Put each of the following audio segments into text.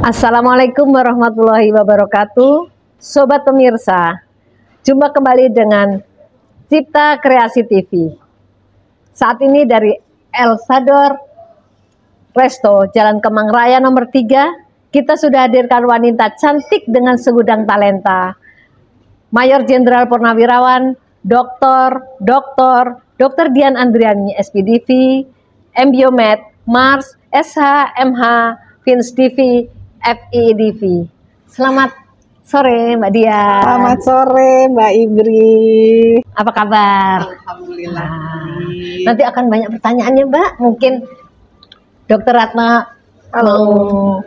Assalamualaikum warahmatullahi wabarakatuh. Sobat pemirsa, jumpa kembali dengan Cipta Kreasi TV. Saat ini dari El Sador Resto, Jalan Kemang Raya nomor 3, kita sudah hadirkan wanita cantik dengan segudang talenta. Mayor Jenderal Purnawirawan Dr. Dian Andriani SPDV, Embiomed, Mars, SH, MH, Fins DV, FIDV. Selamat sore Mbak Dian. Selamat sore Mbak Ibri. Apa kabar? Alhamdulillah. Nanti akan banyak pertanyaannya Mbak. Mungkin Dokter Ratna mau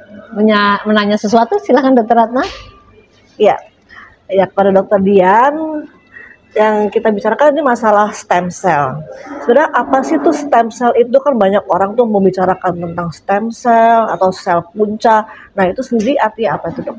menanya sesuatu, silahkan Dokter Ratna. Ya, kepada Dokter Dian, yang kita bicarakan ini masalah stem cell. Sebenarnya apa sih tuh stem cell itu? Kan banyak orang tuh membicarakan tentang stem cell atau sel punca. Nah itu sendiri artinya apa itu dok?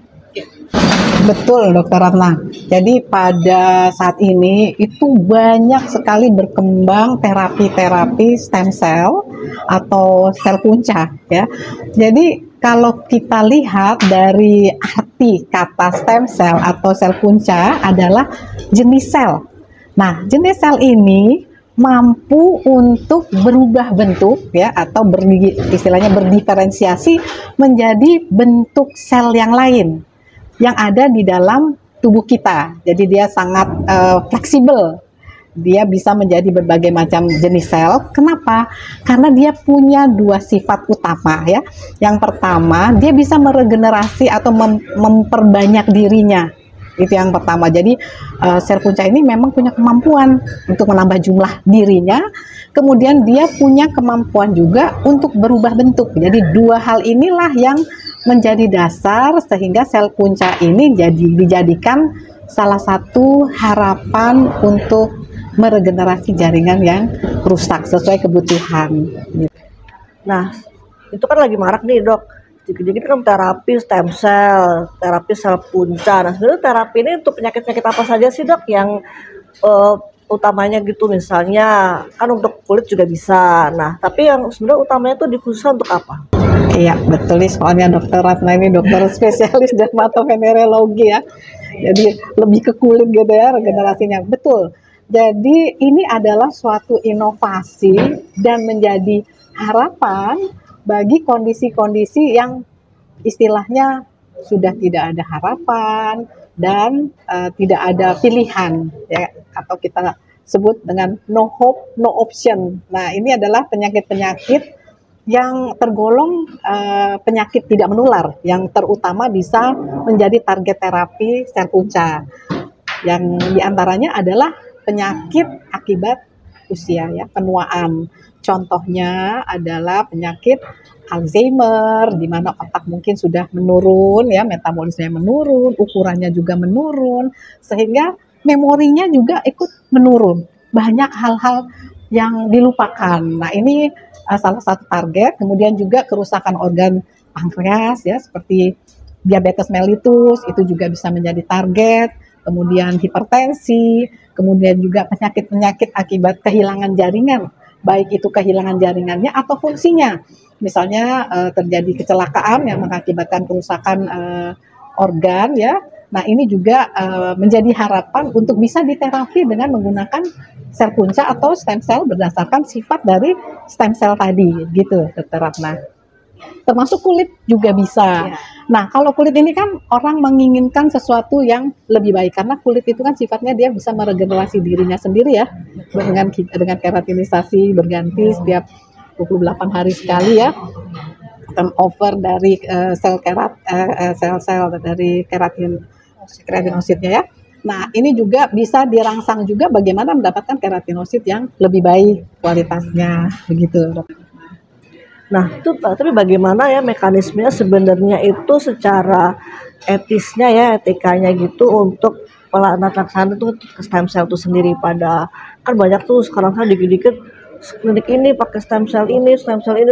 Betul Dokter Ratna. Jadi pada saat ini itu banyak sekali berkembang terapi-terapi stem cell atau sel punca ya. Jadi kalau kita lihat dari arti kata stem cell atau sel punca adalah jenis sel. Nah, jenis sel ini mampu untuk berubah bentuk ya atau istilahnya berdiferensiasi menjadi bentuk sel yang lain yang ada di dalam tubuh kita. Jadi dia sangat fleksibel. Dia bisa menjadi berbagai macam jenis sel. Kenapa? Karena dia punya dua sifat utama ya. Yang pertama, dia bisa meregenerasi atau memperbanyak dirinya. Itu yang pertama. Jadi sel punca ini memang punya kemampuan untuk menambah jumlah dirinya. Kemudian dia punya kemampuan juga untuk berubah bentuk. Jadi dua hal inilah yang menjadi dasar sehingga sel punca ini dijadikan salah satu harapan untuk meregenerasi jaringan yang rusak sesuai kebutuhan. Nah itu kan lagi marak nih dok. Jadi kan terapi stem cell, terapi sel punca. Nah sebenarnya terapi ini untuk penyakit-penyakit apa saja sih dok yang utamanya gitu, misalnya kan untuk kulit juga bisa. Nah tapi yang sebenarnya utamanya tuh dikhususkan untuk apa? Iya betul nih, soalnya Dokter Ratna ini dokter spesialis dermatovenerologi ya. Jadi lebih ke kulit gitu ya regenerasinya. Betul. Jadi ini adalah suatu inovasi dan menjadi harapan bagi kondisi-kondisi yang istilahnya sudah tidak ada harapan dan tidak ada pilihan ya, atau kita sebut dengan no hope, no option. Nah ini adalah penyakit-penyakit yang tergolong penyakit tidak menular, yang terutama bisa menjadi target terapi sel punca. Yang diantaranya adalah penyakit akibat usia ya, penuaan. Contohnya adalah penyakit Alzheimer, di mana otak mungkin sudah menurun ya, metabolismenya menurun, ukurannya juga menurun, sehingga memorinya juga ikut menurun. Banyak hal-hal yang dilupakan. Nah ini salah satu target. Kemudian juga kerusakan organ pankreas ya, seperti diabetes mellitus itu juga bisa menjadi target. Kemudian hipertensi, kemudian juga penyakit-penyakit akibat kehilangan jaringan, baik itu kehilangan jaringannya atau fungsinya. Misalnya terjadi kecelakaan yang mengakibatkan kerusakan organ ya. Nah ini juga menjadi harapan untuk bisa diterapi dengan menggunakan sel punca atau stem cell berdasarkan sifat dari stem cell tadi gitu Dokter Ratna. Termasuk kulit juga bisa. Nah kalau kulit ini kan orang menginginkan sesuatu yang lebih baik karena kulit itu kan sifatnya dia bisa meregenerasi dirinya sendiri ya, dengan keratinisasi berganti setiap 28 hari sekali ya, turnover dari sel-sel dari keratinositnya ya. Nah ini juga bisa dirangsang juga bagaimana mendapatkan keratinosit yang lebih baik kualitasnya begitu dok. Nah itu tapi bagaimana ya mekanismenya sebenarnya itu secara etisnya ya, etikanya gitu untuk pelaksanaan itu stem cell itu sendiri. Pada kan banyak tuh sekarang kan dikit-dikit klinik ini pakai stem cell ini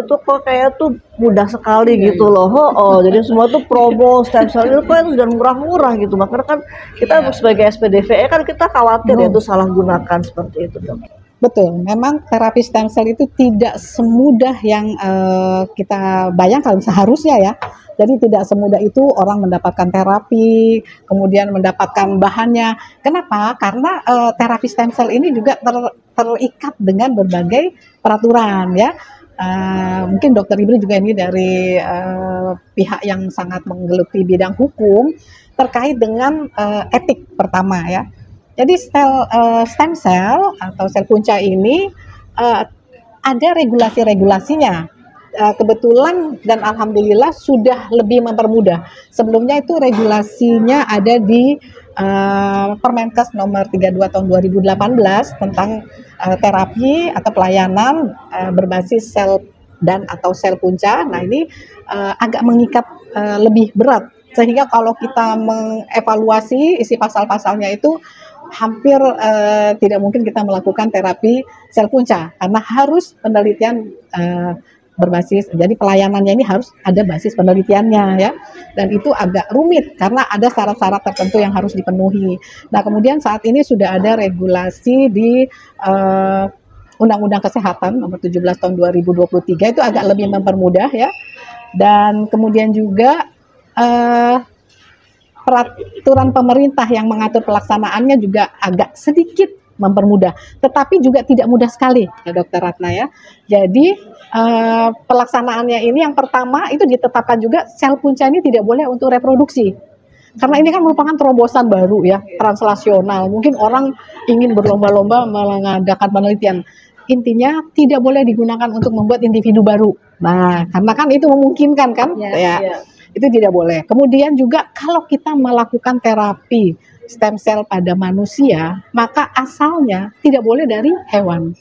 tuh kok kayak tuh mudah sekali gitu loh. Jadi semua tuh promo stem cell itu kok sudah murah-murah gitu. Makanya kan kita sebagai SPDVE kan kita khawatir ya itu salah gunakan seperti itu dok. Betul, memang terapi stem cell itu tidak semudah yang kita bayangkan seharusnya ya. Jadi tidak semudah itu orang mendapatkan terapi, kemudian mendapatkan bahannya. Kenapa? Karena terapi stem cell ini juga terikat dengan berbagai peraturan ya. Mungkin Dokter Ibnu juga ini dari pihak yang sangat menggeluti bidang hukum terkait dengan etik pertama ya. Jadi stem cell atau sel punca ini ada regulasi-regulasinya. Kebetulan dan alhamdulillah sudah lebih mempermudah. Sebelumnya itu regulasinya ada di Permenkes nomor 32 tahun 2018 tentang terapi atau pelayanan berbasis sel dan atau sel punca. Nah ini agak mengikat lebih berat. Sehingga kalau kita mengevaluasi isi pasal-pasalnya itu hampir tidak mungkin kita melakukan terapi sel punca karena harus penelitian berbasis, jadi pelayanannya ini harus ada basis penelitiannya ya, dan itu agak rumit karena ada syarat-syarat tertentu yang harus dipenuhi. Nah kemudian saat ini sudah ada regulasi di Undang-Undang Kesehatan nomor 17 tahun 2023 itu agak lebih mempermudah ya, dan kemudian juga peraturan pemerintah yang mengatur pelaksanaannya juga agak sedikit mempermudah, tetapi juga tidak mudah sekali ya Dokter Ratna ya. Jadi pelaksanaannya ini yang pertama itu ditetapkan juga sel punca ini tidak boleh untuk reproduksi. Karena ini kan merupakan terobosan baru ya, translasional. Mungkin orang ingin berlomba-lomba mengadakan penelitian. Intinya tidak boleh digunakan untuk membuat individu baru. Nah, karena kan itu memungkinkan kan? Ya. Itu tidak boleh. Kemudian juga kalau kita melakukan terapi stem cell pada manusia, maka asalnya tidak boleh dari hewan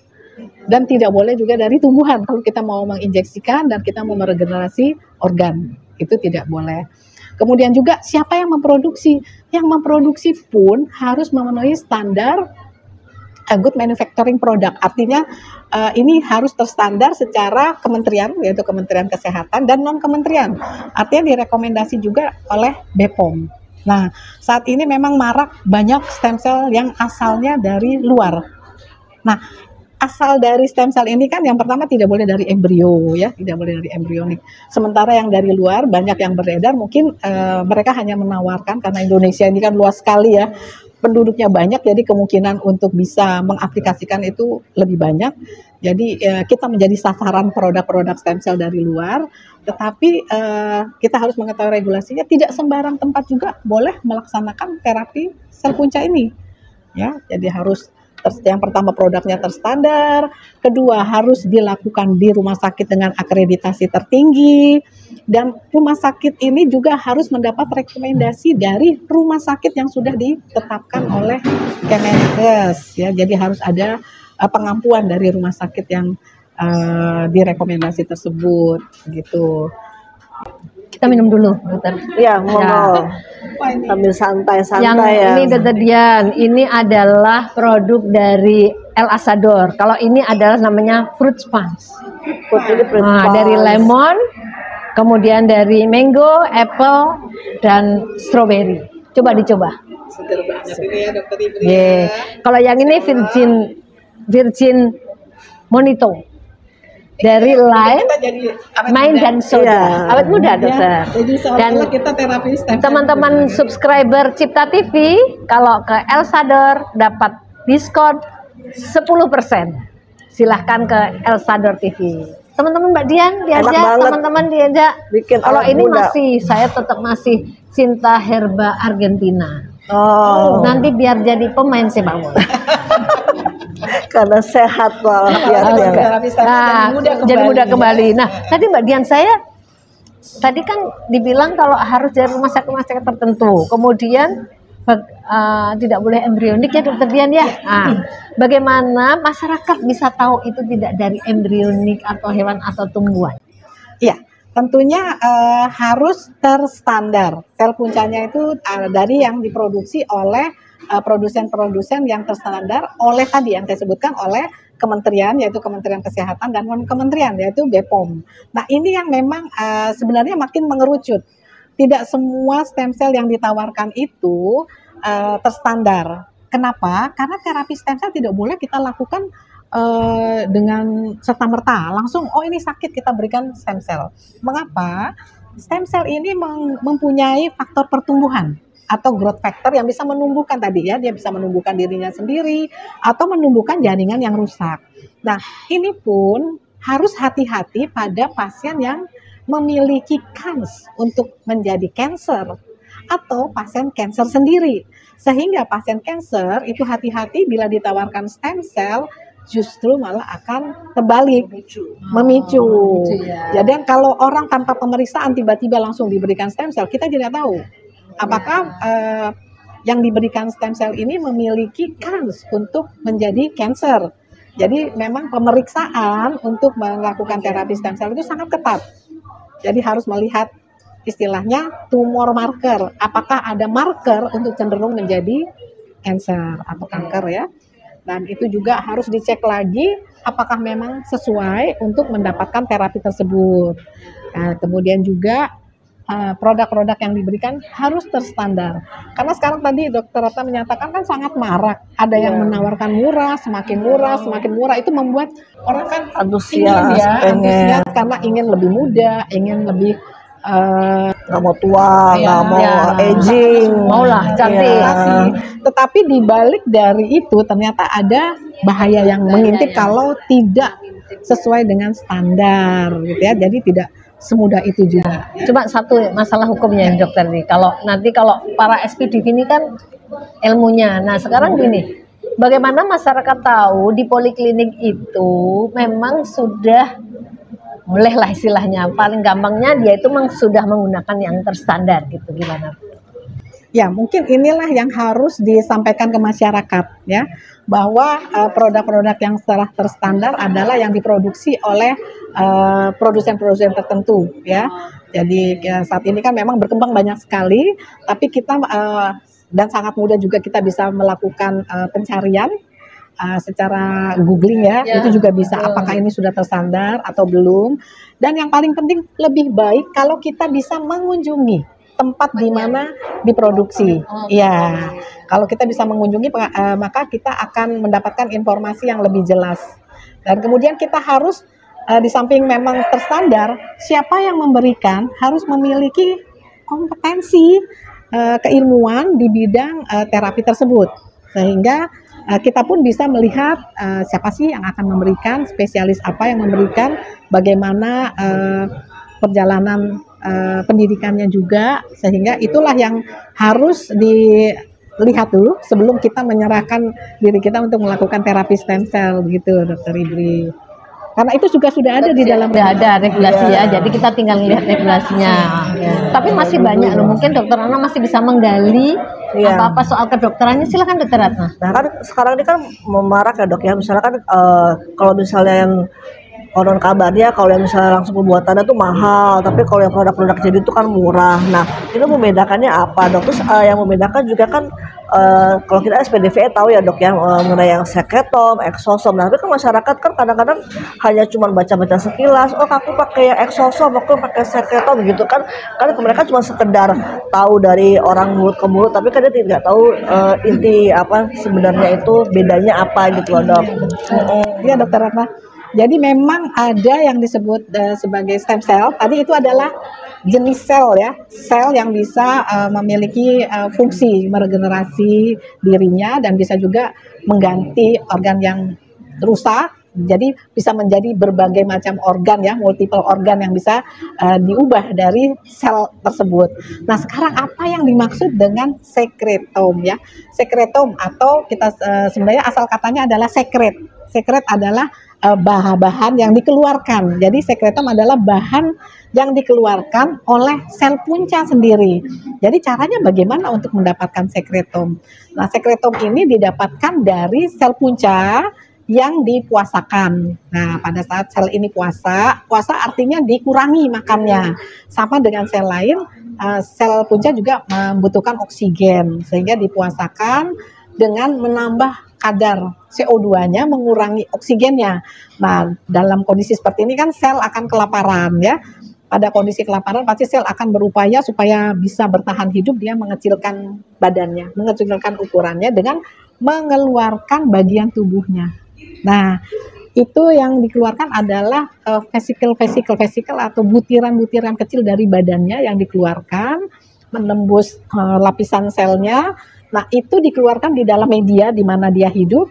dan tidak boleh juga dari tumbuhan. Kalau kita mau menginjeksikan dan kita mau meregenerasi organ, itu tidak boleh. Kemudian juga siapa yang memproduksi? Yang memproduksi pun harus memenuhi standar good manufacturing product. Artinya ini harus terstandar secara kementerian, yaitu Kementerian Kesehatan dan non kementerian. Artinya direkomendasi juga oleh BPOM. Nah, saat ini memang marak banyak stem cell yang asalnya dari luar. Nah, asal dari stem cell ini kan yang pertama tidak boleh dari embrio ya, tidak boleh dari embrionik. Sementara yang dari luar banyak yang beredar, mungkin mereka hanya menawarkan karena Indonesia ini kan luas sekali ya. Penduduknya banyak, jadi kemungkinan untuk bisa mengaplikasikan itu lebih banyak. Jadi kita menjadi sasaran produk-produk stem cell dari luar, tetapi kita harus mengetahui regulasinya. Tidak sembarang tempat juga boleh melaksanakan terapi sel punca ini. Ya, jadi harus yang pertama produknya terstandar, kedua harus dilakukan di rumah sakit dengan akreditasi tertinggi, dan rumah sakit ini juga harus mendapat rekomendasi dari rumah sakit yang sudah ditetapkan oleh Kemenkes ya. Jadi harus ada pengampuan dari rumah sakit yang direkomendasi tersebut gitu. Kita minum dulu, Dokter. Iya, monggo. Sambil santai-santai Yang ya. ini Dokter Dian, ini adalah produk dari El Asador. Kalau ini adalah namanya fruit sponge. Nah, dari lemon, kemudian dari mango, apple, dan strawberry. Coba dicoba. Segar banget ini ya Dokter Ibnu. Yeah. Kalau yang ini virgin monito. Dari lime, main dan soda, awet muda Dokter. Dan kita terapi stem cell. Teman-teman subscriber Cipta TV, kalau ke El Sador dapat diskon 10%. Silahkan ke El Sador TV. Teman-teman Mbak Dian diajak, teman-teman diajak. Kalau ini muda. Saya tetap masih cinta herba Argentina. Nanti biar jadi pemain sepak bola. Karena sehat walafiatnya. Nah, jadi muda kembali. Nah, tadi Mbak Dian tadi kan dibilang kalau harus dari rumah sakit tertentu. Kemudian tidak boleh embrionik ya Dokter Dian ya. Nah, bagaimana masyarakat bisa tahu itu tidak dari embrionik atau hewan atau tumbuhan? Iya, tentunya harus terstandar. Sel puncanya itu dari yang diproduksi oleh produsen-produsen yang terstandar oleh tadi yang saya sebutkan oleh kementerian, yaitu Kementerian Kesehatan dan non kementerian, yaitu BPOM. Nah ini yang memang sebenarnya makin mengerucut. Tidak semua stem cell yang ditawarkan itu terstandar. Kenapa? Karena terapi stem cell tidak boleh kita lakukan dengan serta-merta langsung, oh ini sakit kita berikan stem cell. Mengapa? Stem cell ini mempunyai faktor pertumbuhan atau growth factor yang bisa menumbuhkan tadi ya, dia bisa menumbuhkan dirinya sendiri atau menumbuhkan jaringan yang rusak. Nah, ini pun harus hati-hati pada pasien yang memiliki kans untuk menjadi cancer atau pasien cancer sendiri. Sehingga pasien cancer itu hati-hati bila ditawarkan stem cell justru malah akan terbalik, memicu. Ya. Jadi kalau orang tanpa pemeriksaan tiba-tiba langsung diberikan stem cell, kita tidak tahu apakah yang diberikan stem cell ini memiliki kans untuk menjadi cancer. Jadi memang pemeriksaan untuk melakukan terapi stem cell itu sangat ketat. Jadi harus melihat istilahnya tumor marker, apakah ada marker untuk cenderung menjadi cancer atau kanker ya. Dan itu juga harus dicek lagi apakah memang sesuai untuk mendapatkan terapi tersebut. Nah, kemudian juga produk-produk yang diberikan harus terstandar. Karena sekarang tadi Dokter Ratna menyatakan kan sangat marak. Ada yang menawarkan murah, semakin murah. Itu membuat orang kan Antusias, antusias karena ingin lebih muda, ingin lebih nggak mau tua, nggak mau aging, maulah cantik. Tetapi di balik dari itu ternyata ada bahaya yang mengintip kalau tidak sesuai dengan standar, gitu ya. Jadi tidak semudah itu juga. Cuma satu masalah hukumnya dokter nih. Kalau para SPDV ini kan ilmunya. Nah sekarang gini, bagaimana masyarakat tahu di poliklinik itu memang sudah bolehlah istilahnya, paling gampangnya dia itu memang sudah menggunakan yang terstandar gitu, gimana? Ya mungkin inilah yang harus disampaikan ke masyarakat ya, bahwa produk-produk yang setelah terstandar adalah yang diproduksi oleh produsen-produsen tertentu ya. Jadi saat ini kan memang berkembang banyak sekali, tapi kita dan sangat mudah juga kita bisa melakukan pencarian secara googling ya, itu juga bisa apakah ini sudah terstandar atau belum. Dan yang paling penting lebih baik kalau kita bisa mengunjungi tempat di mana diproduksi. Ya, kalau kita bisa mengunjungi maka kita akan mendapatkan informasi yang lebih jelas. Dan kemudian kita harus di samping memang terstandar, siapa yang memberikan harus memiliki kompetensi keilmuan di bidang terapi tersebut. Sehingga kita pun bisa melihat siapa sih yang akan memberikan, spesialis apa yang memberikan, bagaimana perjalanan pendidikannya juga, sehingga itulah yang harus dilihat dulu sebelum kita menyerahkan diri kita untuk melakukan terapi stem cell gitu, Dokter Ibri. Karena itu juga sudah ada di dalam ada regulasi ya, jadi kita tinggal lihat regulasinya. Tapi masih banyak loh, mungkin Dokter Ratna masih bisa menggali apa-apa soal kedokterannya, silakan Dokter Ratna. Nah kan sekarang ini kan memarak ya dok ya, misalnya kan kalau misalnya yang konon kabarnya kalau yang misalnya langsung pembuatannya tuh mahal, tapi kalau yang produk-produk jadi itu kan murah. Nah itu membedakannya apa dok? Terus yang membedakan juga kan kalau kita SPDV tahu ya dok ya mengenai yang sekretom, eksosom. Nah tapi kan masyarakat kan kadang-kadang hanya cuma baca-baca sekilas, oh aku pakai yang eksosom, aku pakai sekretom gitu kan. Karena mereka cuma sekedar tahu dari orang mulut ke mulut, tapi kan dia tidak tahu inti apa sebenarnya itu bedanya apa gitu loh dok. Iya Dokter Ratna. Jadi memang ada yang disebut sebagai stem cell. Tadi itu adalah jenis sel ya, sel yang bisa memiliki fungsi meregenerasi dirinya dan bisa juga mengganti organ yang rusak. Jadi bisa menjadi berbagai macam organ ya, multiple organ yang bisa diubah dari sel tersebut. Nah sekarang apa yang dimaksud dengan sekretom ya? Sekretom atau kita sebenarnya asal katanya adalah sekret. Sekret adalah bahan yang dikeluarkan. Jadi sekretom adalah bahan yang dikeluarkan oleh sel punca sendiri. Jadi caranya bagaimana untuk mendapatkan sekretom? Nah sekretom ini didapatkan dari sel punca yang dipuasakan. Nah, pada saat sel ini puasa artinya dikurangi makannya. Sama dengan sel lain, sel punca juga membutuhkan oksigen, sehingga dipuasakan dengan menambah kadar CO2-nya, mengurangi oksigennya. Nah, dalam kondisi seperti ini kan sel akan kelaparan ya. Pada kondisi kelaparan pasti sel akan berupaya supaya bisa bertahan hidup, dia mengecilkan badannya, mengecilkan ukurannya dengan mengeluarkan bagian tubuhnya. Nah, itu yang dikeluarkan adalah vesikel atau butiran-butiran kecil dari badannya yang dikeluarkan menembus lapisan selnya. Nah, itu dikeluarkan di dalam media di mana dia hidup,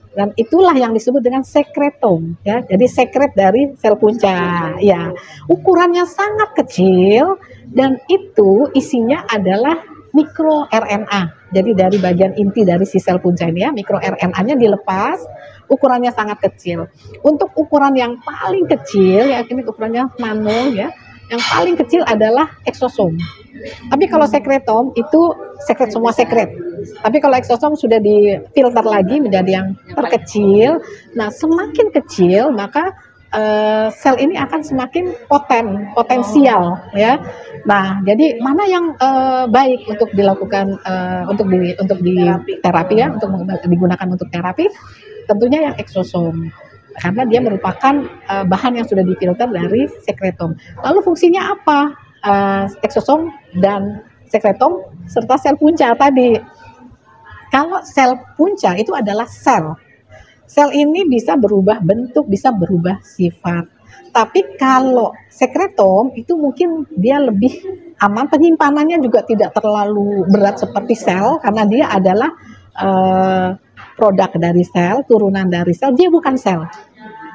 dan itulah yang disebut dengan sekretom, ya. Jadi sekret dari sel punca, ya. Ukurannya sangat kecil dan itu isinya adalah mikro RNA. Jadi dari bagian inti dari si sel punca ini, ya, mikro RNA-nya dilepas, ukurannya sangat kecil. Untuk ukuran yang paling kecil, ya, ini ukurannya nano, ya. Yang paling kecil adalah eksosom. Tapi kalau sekretom itu sekret, semua sekret. Tapi kalau eksosom sudah difilter lagi menjadi yang terkecil. Nah, semakin kecil maka sel ini akan semakin potensial, ya. Nah, jadi mana yang baik untuk dilakukan untuk di terapi, ya, untuk digunakan untuk terapi? Tentunya yang eksosom, karena dia merupakan bahan yang sudah difilter dari sekretom. Lalu fungsinya apa? Eksosom dan sekretom serta sel punca tadi. Kalau sel punca itu adalah sel. Sel ini bisa berubah bentuk, bisa berubah sifat. Tapi kalau sekretom itu mungkin dia lebih aman, penyimpanannya juga tidak terlalu berat seperti sel, karena dia adalah produk dari sel, turunan dari sel, dia bukan sel.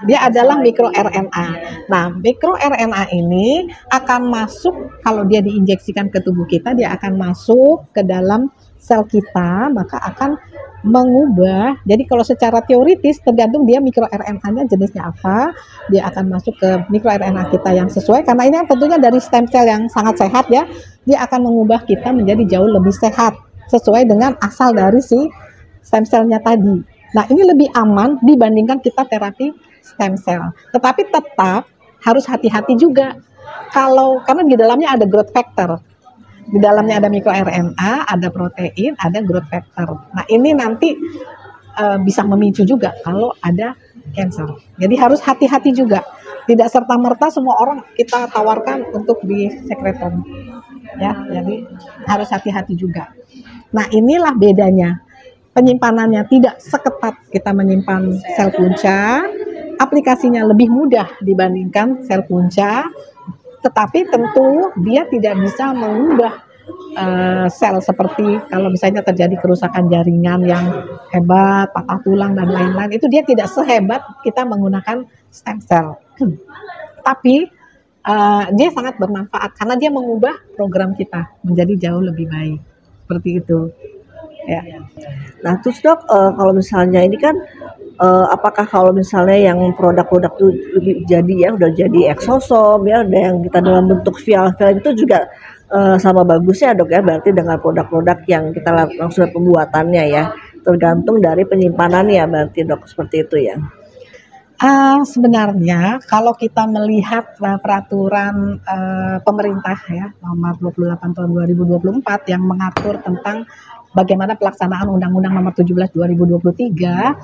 Dia adalah mikro RNA. Nah, mikro RNA ini akan masuk, kalau dia diinjeksikan ke tubuh kita, dia akan masuk ke dalam sel kita, maka akan mengubah. Jadi kalau secara teoritis tergantung dia mikro RNA-nya jenisnya apa, dia akan masuk ke mikro RNA kita yang sesuai, karena ini tentunya dari stem cell yang sangat sehat, ya. Dia akan mengubah kita menjadi jauh lebih sehat sesuai dengan asal dari si stem cell-nya tadi. Nah, ini lebih aman dibandingkan kita terapi stem cell. Tetapi tetap harus hati-hati juga. Karena di dalamnya ada growth factor. Di dalamnya ada mikro RNA, ada protein, ada growth factor. Nah, ini nanti bisa memicu juga kalau ada cancer. Jadi harus hati-hati juga. Tidak serta-merta semua orang kita tawarkan untuk di sekretom. Ya, jadi harus hati-hati juga. Nah, inilah bedanya. Penyimpanannya tidak seketat kita menyimpan sel punca, aplikasinya lebih mudah dibandingkan sel punca, tetapi tentu dia tidak bisa mengubah sel seperti kalau misalnya terjadi kerusakan jaringan yang hebat, patah tulang dan lain-lain, itu dia tidak sehebat kita menggunakan stem cell. Tapi dia sangat bermanfaat karena dia mengubah program kita menjadi jauh lebih baik, seperti itu. Ya. Nah, terus dok, kalau misalnya ini kan, apakah kalau misalnya yang produk-produk itu udah jadi eksosom, ya, ada yang kita dalam bentuk vial-vial itu juga sama bagusnya, dok, ya, berarti dengan produk-produk yang kita langsung pembuatannya, ya, tergantung dari penyimpanannya, berarti, dok, seperti itu, ya. Sebenarnya kalau kita melihat peraturan pemerintah, ya, nomor 28 tahun 2024 yang mengatur tentang bagaimana pelaksanaan Undang-Undang nomor 17 2023,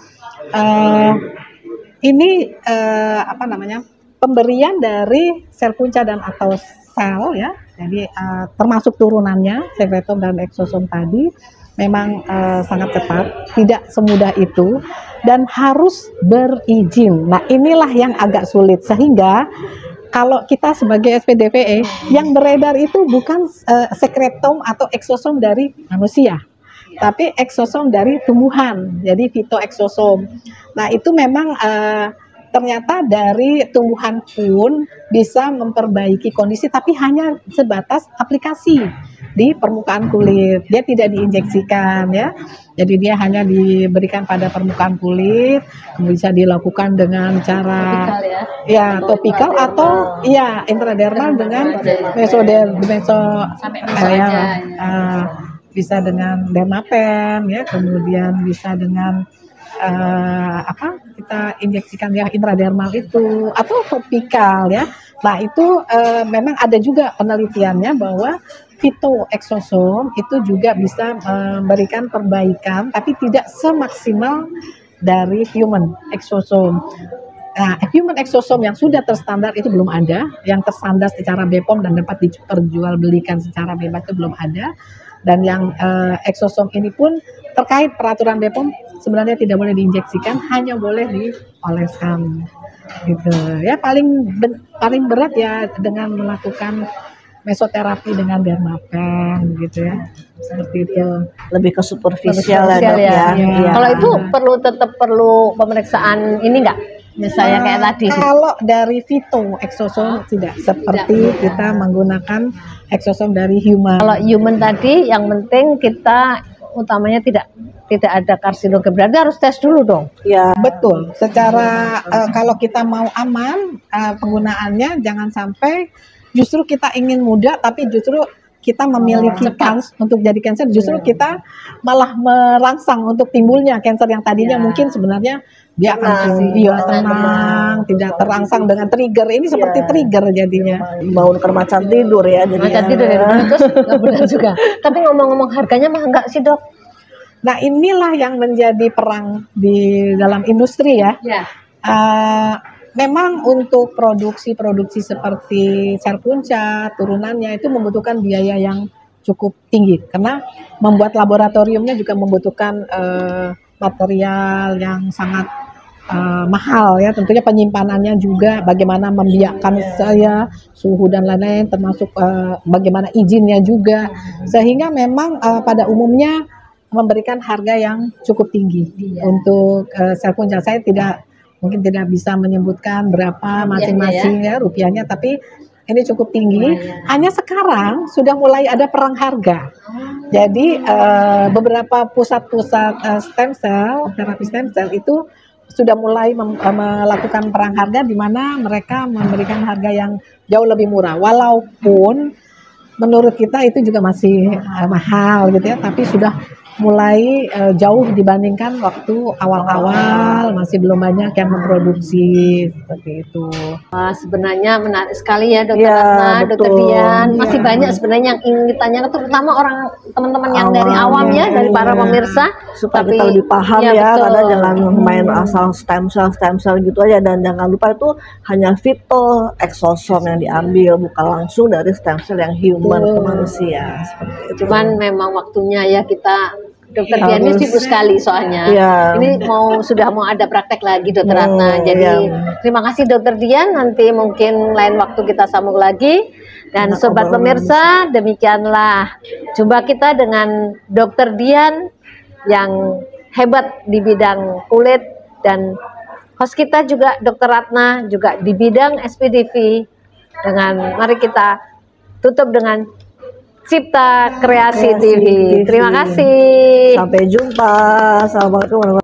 ini pemberian dari sel punca dan atau sel, ya, jadi termasuk turunannya sekretom dan eksosom tadi memang sangat ketat, tidak semudah itu dan harus berizin. Nah, inilah yang agak sulit, sehingga kalau kita sebagai SPDPE yang beredar itu bukan sekretom atau eksosom dari manusia, tapi eksosom dari tumbuhan, jadi fitoeksosom. Nah, itu memang ternyata dari tumbuhan pun bisa memperbaiki kondisi, tapi hanya sebatas aplikasi di permukaan kulit. Dia tidak diinjeksikan, ya. Jadi dia hanya diberikan pada permukaan kulit, bisa dilakukan dengan cara topikal atau intradermal dengan bisa dengan dermapen, ya, kemudian bisa dengan kita injeksikan yang intradermal itu atau topikal, ya. Nah, itu memang ada juga penelitiannya bahwa fitoeksosom itu juga bisa memberikan perbaikan, tapi tidak semaksimal dari human exosom. Nah, human exosom yang sudah terstandar itu belum ada, yang terstandar secara BPOM dan dapat diperjualbelikan secara bebas itu belum ada. Dan yang eksosom ini pun terkait peraturan BPOM sebenarnya tidak boleh diinjeksikan, hanya boleh dioleskan. Gitu. Ya paling berat ya dengan melakukan mesoterapi dengan dermapen gitu ya. Seperti itu. Lebih ke superficial ya, Dok, ya. Iya. Kalau itu tetap perlu pemeriksaan ini enggak? Misalnya kayak tadi. Kalau dari Vito exosom tidak, seperti kita menggunakan exosom dari human. Kalau human tadi yang penting kita utamanya tidak ada karsinogen, berarti harus tes dulu dong. Ya, betul. Secara kalau kita mau aman penggunaannya, jangan sampai justru kita ingin muda tapi justru kita memiliki kans untuk jadi cancer, justru kita malah merangsang untuk timbulnya cancer yang tadinya mungkin sebenarnya dia akan tenang, tidak terangsang dengan trigger. Ini seperti trigger jadinya. Bangunkan macan tidur ya. Macan tidur ya, terus nggak benar juga. Tapi ngomong-ngomong harganya mah enggak sih, Dok? Nah, inilah yang menjadi perang di dalam industri ya. Memang untuk produksi seperti serpunca, turunannya itu membutuhkan biaya yang cukup tinggi karena membuat laboratoriumnya juga membutuhkan material yang sangat mahal ya, tentunya penyimpanannya juga, bagaimana membiarkan saya suhu dan lain-lain, termasuk bagaimana izinnya juga, sehingga memang pada umumnya memberikan harga yang cukup tinggi untuk serpunca. Saya mungkin tidak bisa menyebutkan berapa masing-masing ya rupiahnya, tapi ini cukup tinggi. Hanya sekarang sudah mulai ada perang harga. Jadi beberapa pusat-pusat terapi stem cell itu sudah mulai melakukan perang harga, di mana mereka memberikan harga yang jauh lebih murah. Walaupun menurut kita itu juga masih mahal gitu ya, tapi sudah mulai jauh dibandingkan waktu awal-awal masih belum banyak yang memproduksi seperti itu. Sebenarnya menarik sekali ya, Dokter Ratna, Dokter Dian. Masih banyak sebenarnya yang ingin ditanyakan, terutama teman-teman yang dari awam ya, dari para pemirsa. Supaya kita lebih paham karena jangan main asal stem cell gitu aja, dan jangan lupa itu hanya Vito exosom yang diambil, bukan langsung dari stem cell yang human ke manusia. Seperti itu. Cuman memang waktunya ya kita. Dokter Dian ini sibuk sekali soalnya. Ini sudah mau ada praktek lagi, Dokter Ratna. Jadi terima kasih Dokter Dian. Nanti mungkin lain waktu kita sambung lagi. Dan sobat pemirsa, demikianlah jumpa kita dengan Dokter Dian yang hebat di bidang kulit, dan host kita juga Dokter Ratna juga di bidang SPDV. Mari kita tutup dengan Cipta Kreasi TV. Terima kasih. Sampai jumpa. Assalamualaikum warahmatullahi wabarakatuh.